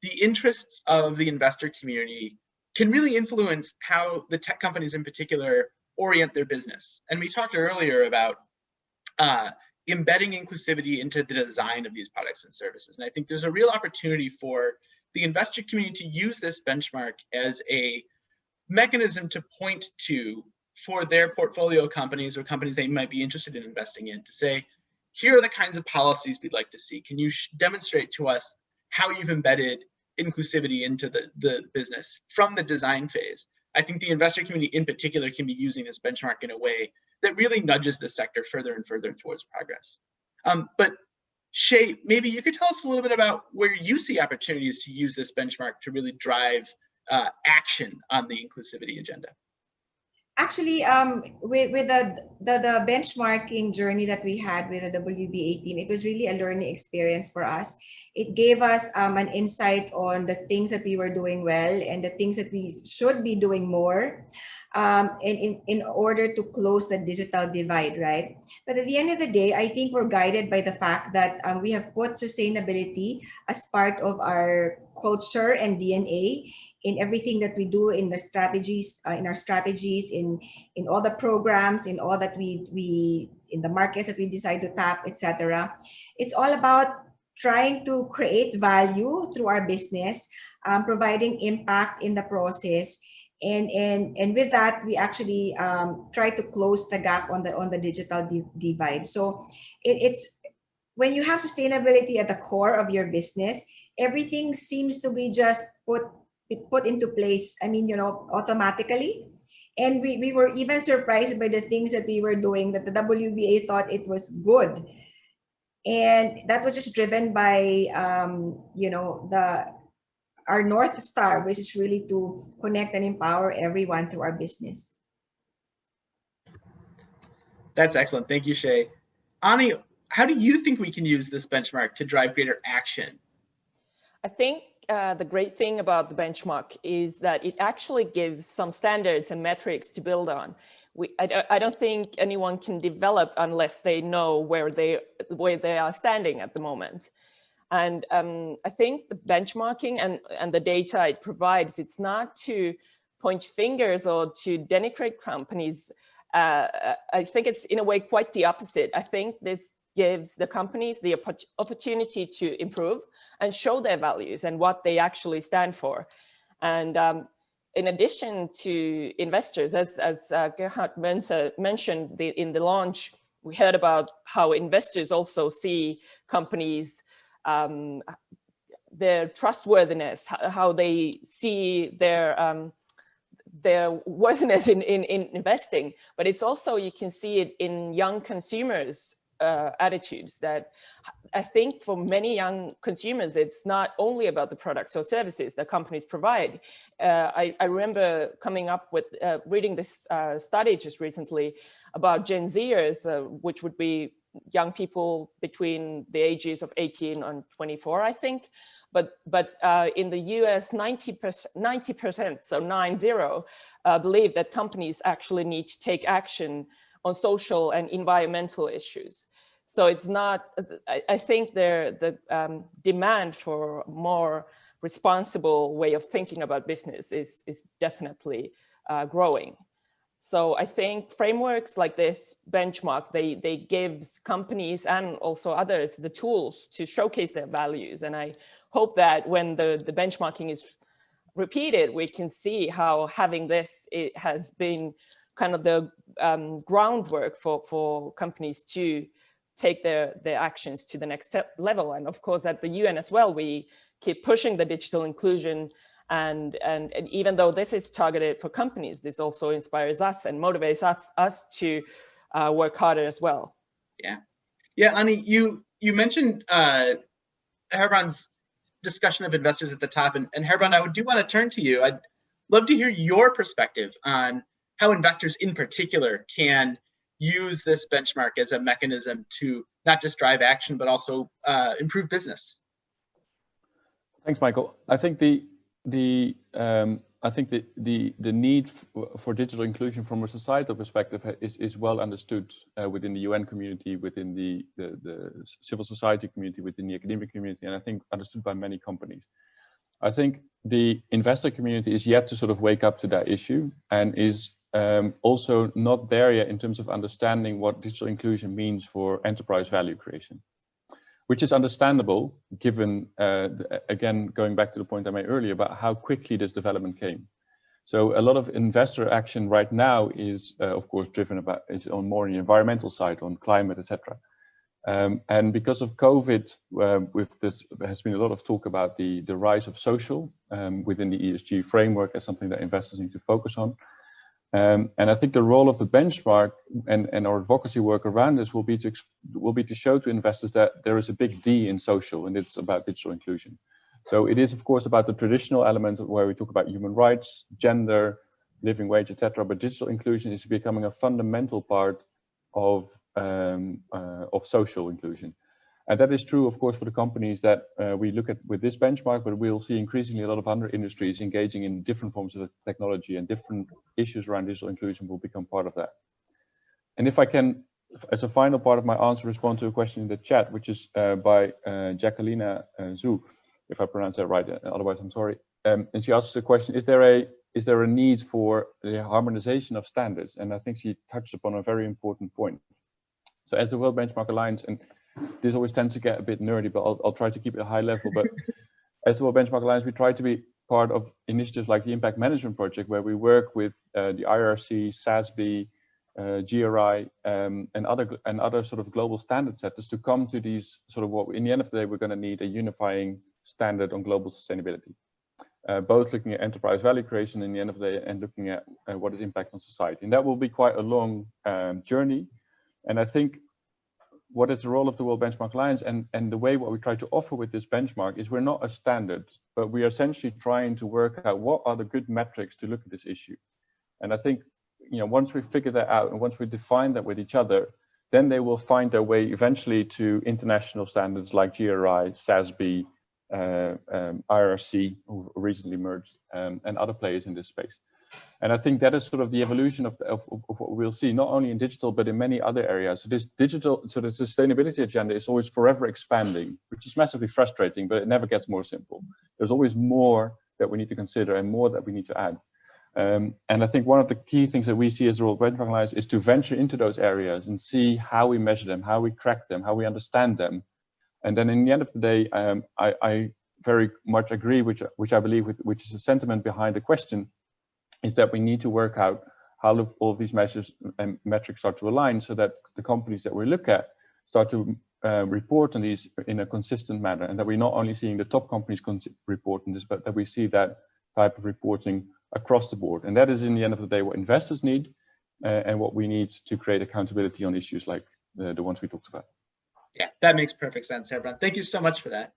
the interests of the investor community can really influence how the tech companies in particular orient their business. And we talked earlier about embedding inclusivity into the design of these products and services. And I think there's a real opportunity for the investor community to use this benchmark as a mechanism to point to for their portfolio companies or companies they might be interested in investing in, to say, here are the kinds of policies we'd like to see. Can you demonstrate to us how you've embedded inclusivity into the business from the design phase? I think the investor community in particular can be using this benchmark in a way that really nudges the sector further and further towards progress. But Shay, maybe you could tell us a little bit about where you see opportunities to use this benchmark to really drive action on the inclusivity agenda. Actually, with the benchmarking journey that we had with the WBA team, it was really a learning experience for us. It gave us an insight on the things that we were doing well and the things that we should be doing more in order to close the digital divide, right? But at the end of the day, I think we're guided by the fact that we have put sustainability as part of our culture and DNA in everything that we do, in the strategies, in our strategies, in all the programs, in all that we in the markets that we decide to tap, etc. It's all about trying to create value through our business, providing impact in the process, and with that we actually try to close the gap on the digital divide. So it's when you have sustainability at the core of your business, everything seems to be just put into place. I mean, automatically. And we were even surprised by the things that we were doing that the WBA thought it was good. And that was just driven by, our North Star, which is really to connect and empower everyone through our business. That's excellent. Thank you, Shay. Ani, how do you think we can use this benchmark to drive greater action? I think the great thing about the benchmark is that it actually gives some standards and metrics to build on. I don't think anyone can develop unless they know where they are standing at the moment. And I think the benchmarking and the data it provides, it's not to point fingers or to denigrate companies. I think it's in a way quite the opposite. I think this gives the companies the opportunity to improve and show their values and what they actually stand for. And in addition to investors, as Gerhard mentioned in the launch, we heard about how investors also see companies, their trustworthiness, how they see their worthiness in investing. But it's also, you can see it in young consumers' attitudes, that I think for many young consumers, it's not only about the products or services that companies provide. I remember coming up with reading this study just recently about Gen Zers, which would be young people between the ages of 18 and 24, I think. But in the US, 90%, so 90, believe that companies actually need to take action on social and environmental issues. So it's not, I think the demand for more responsible way of thinking about business is definitely growing. So I think frameworks like this benchmark, they give companies and also others the tools to showcase their values. And I hope that when the benchmarking is repeated, we can see how having this, it has been kind of the groundwork for companies to take their actions to the next level. And of course, at the UN as well, we keep pushing the digital inclusion. And even though this is targeted for companies, this also inspires us and motivates us to work harder as well. Yeah, Ani, you mentioned Gerbrand's discussion of investors at the top, and Gerbrand, I do want to turn to you. I'd love to hear your perspective on how investors in particular can use this benchmark as a mechanism to not just drive action, but also improve business. Thanks, Michael. I think the need for digital inclusion from a societal perspective is well understood within the UN community, within the civil society community, within the academic community, and I think understood by many companies. I think the investor community is yet to sort of wake up to that issue, and is also not there yet in terms of understanding what digital inclusion means for enterprise value creation, which is understandable given, again, going back to the point I made earlier about how quickly this development came. So a lot of investor action right now is, of course, driven is on more on the environmental side, on climate, etc. And because of COVID, with this, there has been a lot of talk about the rise of social within the ESG framework as something that investors need to focus on. And I think the role of the benchmark and our advocacy work around this will be to show to investors that there is a big D in social, and it's about digital inclusion. So it is, of course, about the traditional elements where we talk about human rights, gender, living wage, etc. But digital inclusion is becoming a fundamental part of social inclusion. And that is true, of course, for the companies that we look at with this benchmark, but we'll see increasingly a lot of other industries engaging in different forms of technology, and different issues around digital inclusion will become part of that. And if I can, as a final part of my answer, respond to a question in the chat, which is by Jacqueline Zhu, if I pronounce that right, otherwise I'm sorry. And she asks the question, is there a need for the harmonization of standards? And I think she touched upon a very important point. So as the World Benchmark Alliance, and this always tends to get a bit nerdy, but I'll try to keep it a high level. But as the World Benchmark Alliance, we try to be part of initiatives like the Impact Management Project, where we work with the IRC, SASB, GRI, and other sort of global standard setters to come to these sort of what in the end of the day we're going to need a unifying standard on global sustainability, both looking at enterprise value creation in the end of the day and looking at what is impact on society. And that will be quite a long journey. And I think what is the role of the World Benchmark Alliance and the way what we try to offer with this benchmark is we're not a standard, but we are essentially trying to work out what are the good metrics to look at this issue. And I think, once we figure that out and once we define that with each other, then they will find their way eventually to international standards like GRI, SASB, IRC, who recently merged, and other players in this space. And I think that is sort of the evolution of what we'll see, not only in digital, but in many other areas. So the sustainability agenda is always forever expanding, which is massively frustrating, but it never gets more simple. There's always more that we need to consider and more that we need to add. And I think one of the key things that we see as the World Benchmark Alliance is to venture into those areas and see how we measure them, how we crack them, how we understand them. And then in the end of the day, I very much agree, which I believe, which is the sentiment behind the question, is that we need to work out how all of these measures and metrics start to align so that the companies that we look at start to report on these in a consistent manner, and that we're not only seeing the top companies report on this, but that we see that type of reporting across the board. And that is, in the end of the day, what investors need and what we need to create accountability on issues like the ones we talked about. Yeah, that makes perfect sense, Gerbrand. Thank you so much for that.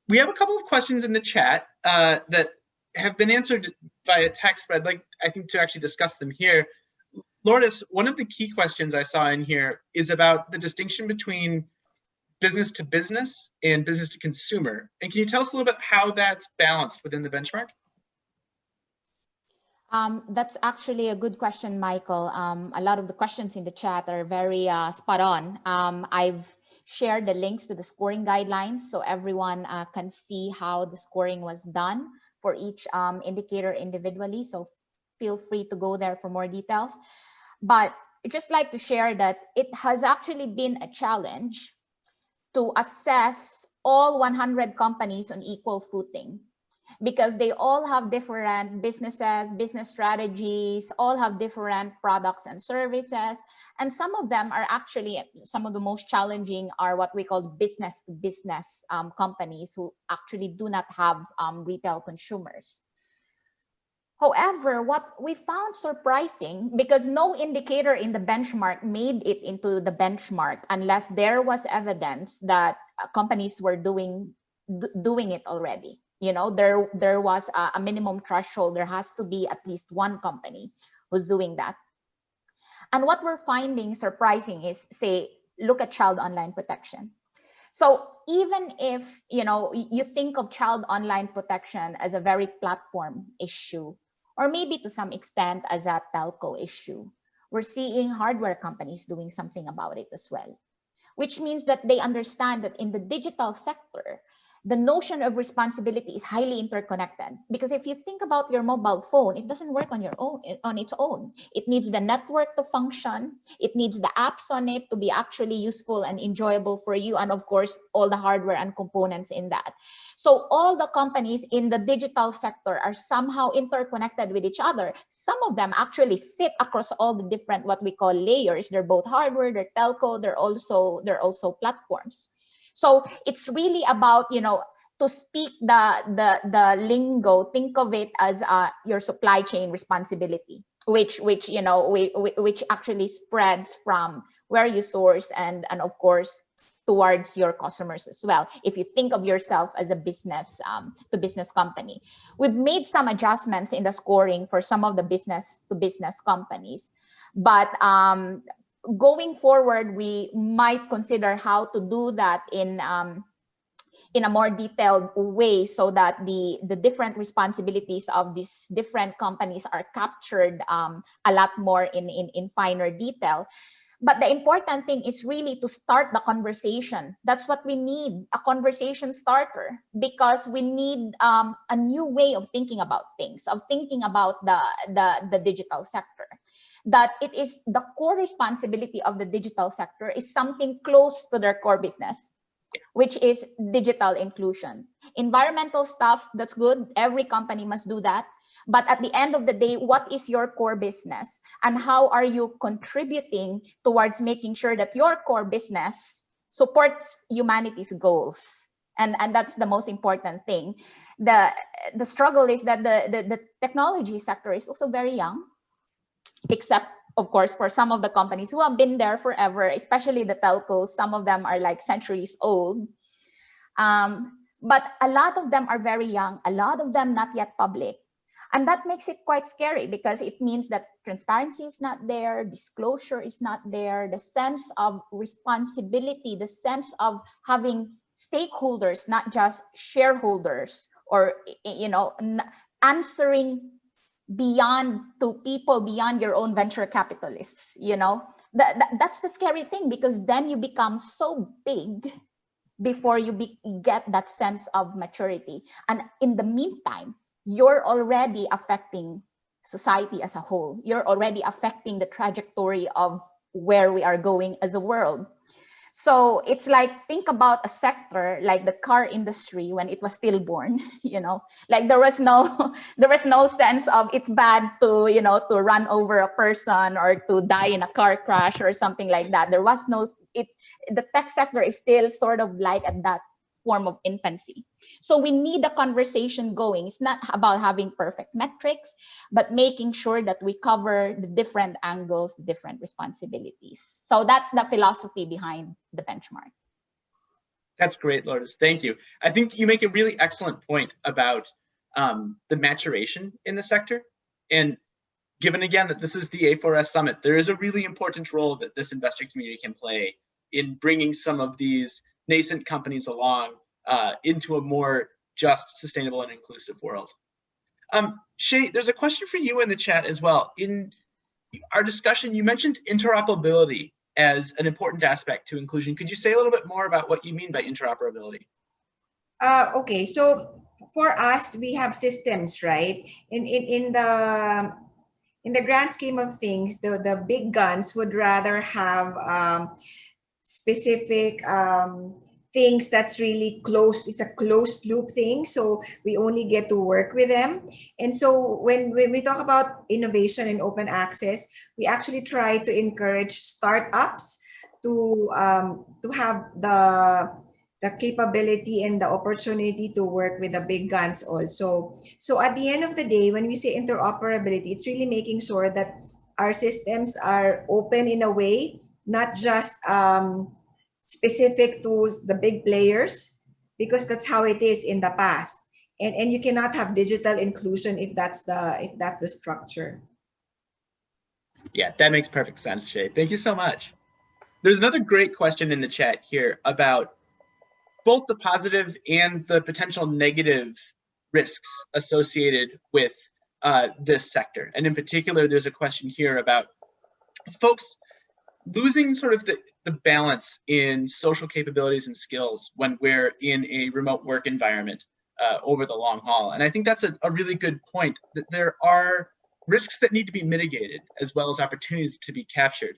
We have a couple of questions in the chat that have been answered via text, but I'd like, I think, to actually discuss them here. Lourdes, one of the key questions I saw in here is about the distinction between business to business and business to consumer. And can you tell us a little bit how that's balanced within the benchmark? That's actually a good question, Michael. A lot of the questions in the chat are very spot on. I've shared the links to the scoring guidelines so everyone can see how the scoring was done for each indicator individually. So feel free to go there for more details. But I'd just like to share that it has actually been a challenge to assess all 100 companies on equal footing, because they all have different businesses, business strategies, all have different products and services. And some of them are actually, some of the most challenging are what we call business to business companies who actually do not have retail consumers. However, what we found surprising, because no indicator in the benchmark made it into the benchmark unless there was evidence that companies were doing it already. There was a minimum threshold. There has to be at least one company who's doing that. And what we're finding surprising is, say, look at child online protection. So even if you think of child online protection as a very platform issue, or maybe to some extent as a telco issue, we're seeing hardware companies doing something about it as well, which means that they understand that in the digital sector, the notion of responsibility is highly interconnected. Because if you think about your mobile phone, it doesn't work on its own. It needs the network to function. It needs the apps on it to be actually useful and enjoyable for you. And of course, all the hardware and components in that. So all the companies in the digital sector are somehow interconnected with each other. Some of them actually sit across all the different, what we call layers. They're both hardware, they're telco, they're also platforms. So it's really about, to speak the lingo, think of it as your supply chain responsibility, which actually spreads from where you source and of course towards your customers as well. If you think of yourself as a business to business company, we've made some adjustments in the scoring for some of the business to business companies, but going forward, we might consider how to do that in a more detailed way so that the different responsibilities of these different companies are captured a lot more in finer detail. But the important thing is really to start the conversation. That's what we need, a conversation starter, because we need a new way of thinking about things, of thinking about the digital sector. That it is the core responsibility of the digital sector is something close to their core business, which is digital inclusion. Environmental stuff, that's good. Every company must do that. But at the end of the day, what is your core business? And how are you contributing towards making sure that your core business supports humanity's goals? And that's the most important thing. The struggle is that the technology sector is also very young, except of course for some of the companies who have been there forever, especially the telcos. Some of them are like centuries old. But a lot of them are very young, a lot of them not yet public. And that makes it quite scary because it means that transparency is not there, disclosure is not there, the sense of responsibility, the sense of having stakeholders, not just shareholders, or answering beyond to people beyond your own venture capitalists. That's the scary thing, because then you become so big before you get that sense of maturity. And in the meantime, you're already affecting society as a whole. You're already affecting the trajectory of where we are going as a world. So it's like, think about a sector like the car industry when it was stillborn, like there was no sense of it's bad to, to run over a person or to die in a car crash or something like that. There was no, the tech sector is still sort of like at that form of infancy. So we need a conversation going. It's not about having perfect metrics, but making sure that we cover the different angles, the different responsibilities. So that's the philosophy behind the benchmark. That's great, Lourdes. Thank you. I think you make a really excellent point about the maturation in the sector. And given again that this is the A4S Summit, there is a really important role that this investor community can play in bringing some of these nascent companies along into a more just, sustainable, and inclusive world. Shay, there's a question for you in the chat as well. In our discussion, you mentioned interoperability as an important aspect to inclusion. Could you say a little bit more about what you mean by interoperability? Okay, so for us, we have systems, right? In the grand scheme of things, the big guns would rather have specific things that's really closed. It's a closed loop thing, so we only get to work with them. And so when we talk about innovation and open access, we actually try to encourage startups to have the capability and the opportunity to work with the big guns also. So at the end of the day, when we say interoperability, it's really making sure that our systems are open in a way, not just specific to the big players, because that's how it is in the past. And you cannot have digital inclusion if that's the structure. Yeah, that makes perfect sense, Shay. Thank you so much. There's another great question in the chat here about both the positive and the potential negative risks associated with this sector. And in particular, there's a question here about folks losing sort of the balance in social capabilities and skills when we're in a remote work environment over the long haul. And I think that's a really good point, that there are risks that need to be mitigated as well as opportunities to be captured.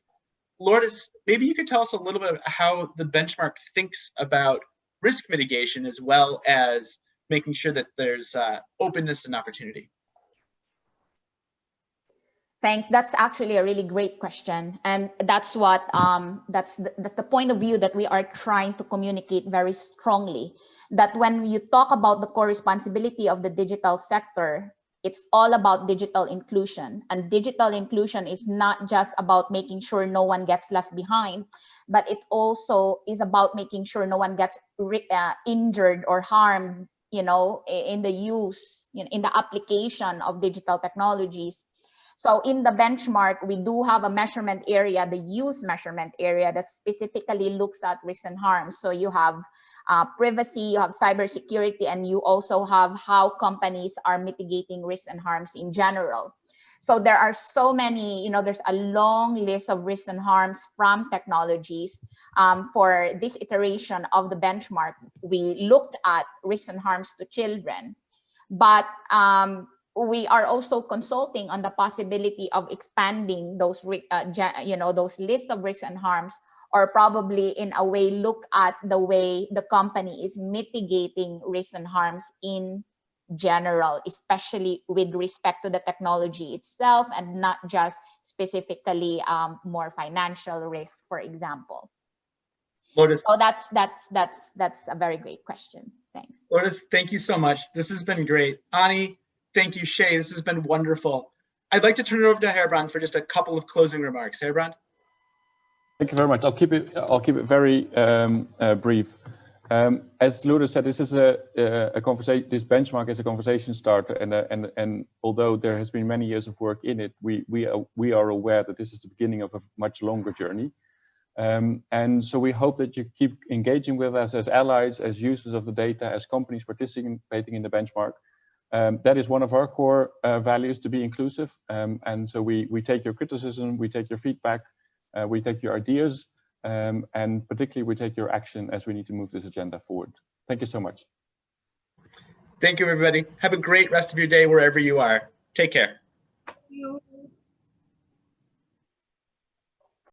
Lourdes, maybe you could tell us a little bit about how the benchmark thinks about risk mitigation as well as making sure that there's openness and opportunity. Thanks. That's actually a really great question, and that's what that's the point of view that we are trying to communicate very strongly. That when you talk about the core responsibility of the digital sector, it's all about digital inclusion, and digital inclusion is not just about making sure no one gets left behind, but it also is about making sure no one gets injured or harmed, in the use, in the application of digital technologies. So in the benchmark, we do have a measurement area, the use measurement area, that specifically looks at risks and harms. So you have privacy, you have cybersecurity, and you also have how companies are mitigating risks and harms in general. So there are so many, there's a long list of risks and harms from technologies. For this iteration of the benchmark, we looked at risks and harms to children, but we are also consulting on the possibility of expanding those, those lists of risks and harms, or probably in a way look at the way the company is mitigating risks and harms in general, especially with respect to the technology itself and not just specifically more financial risks, for example. Lotus, Oh, that's a very great question. Thanks. Lotus, thank you so much. This has been great. Ani, thank you. Shay, this has been wonderful. I'd like to turn it over to Gerbrand for just a couple of closing remarks. Gerbrand? Thank you very much. I'll keep it very brief. As Lourdes said, this is a conversation. This benchmark is a conversation starter, and although there has been many years of work in it, we are aware that this is the beginning of a much longer journey. And so we hope that you keep engaging with us as allies, as users of the data, as companies participating in the benchmark. That is one of our core values, to be inclusive. And so we take your criticism, we take your feedback, we take your ideas, and particularly we take your action as we need to move this agenda forward. Thank you so much. Thank you, everybody. Have a great rest of your day wherever you are. Take care. Thank you.